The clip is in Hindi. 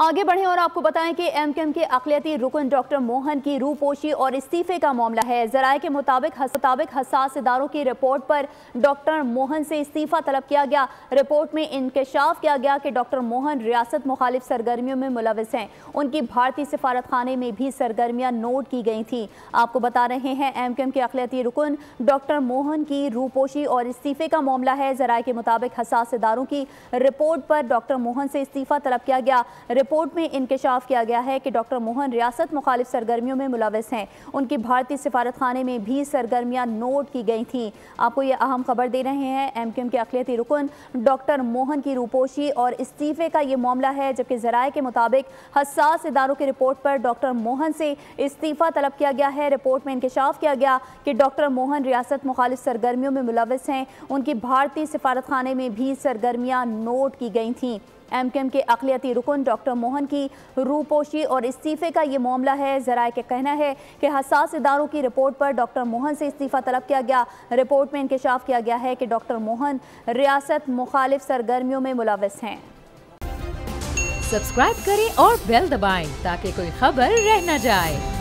आगे बढ़ें और आपको बताएं कि एमक्यूएम के अक़लियती रुकन डॉक्टर मोहन की रूपोशी और इस्तीफे का मामला है। ज़राए के मुताबिक हसास इदारों की रिपोर्ट पर डॉक्टर मोहन से इस्तीफ़ा तलब किया गया। रिपोर्ट में इंकशाफ किया गया कि डॉक्टर मोहन रियासत मुखालिफ सरगर्मियों में मुलविस हैं। उनकी भारतीय सफारत खाने में भी सरगर्मियाँ नोट की गई थी। आपको बता रहे हैं एमक्यूएम के अक़लियती रुकन डॉक्टर मोहन की रूपोशी और इस्तीफे का मामला है। ज़राए के मुताबिक हसास इदारों की रिपोर्ट पर डॉक्टर मोहन से इस्तीफ़ा तलब किया गया। रिपोर्ट में इंकशाफ किया गया है कि डॉक्टर मोहन रियासत मुखालिफ सरगर्मियों में मुलविस हैं। उनकी भारतीय सफारत खाने में भी सरगर्मियां नोट की गई थी। आपको ये अहम खबर दे रहे हैं एमक्यूएम के अक़लियती रुकन डॉक्टर मोहन की रूपोशी और इस्तीफे का ये मामला है, जबकि ज़राए के मुताबिक हसास इदारों की रिपोर्ट पर डॉक्टर मोहन से इस्तीफ़ा तलब किया गया है। रिपोर्ट में इंकशाफ किया गया कि डॉक्टर मोहन रियासत मुखालिफ सरगर्मियों में मुलविस हैं। उनकी भारतीय सफारत खाने में भी सरगर्मियां नोट की गई थीं। एमक्यूएम के अक़लियती रुकन डॉक्टर मोहन की रूपोशी और इस्तीफ़े का ये मामला है। ज़राए का कहना है कि हसास इदारों की रिपोर्ट पर डॉक्टर मोहन से इस्तीफ़ा तलब किया गया। रिपोर्ट में इंकशाफ किया गया है कि डॉक्टर मोहन रियासत मुखालिफ सरगर्मियों में मुलविस हैं। सब्सक्राइब करें और बेल दबाएं ताकि कोई खबर रह न जाए।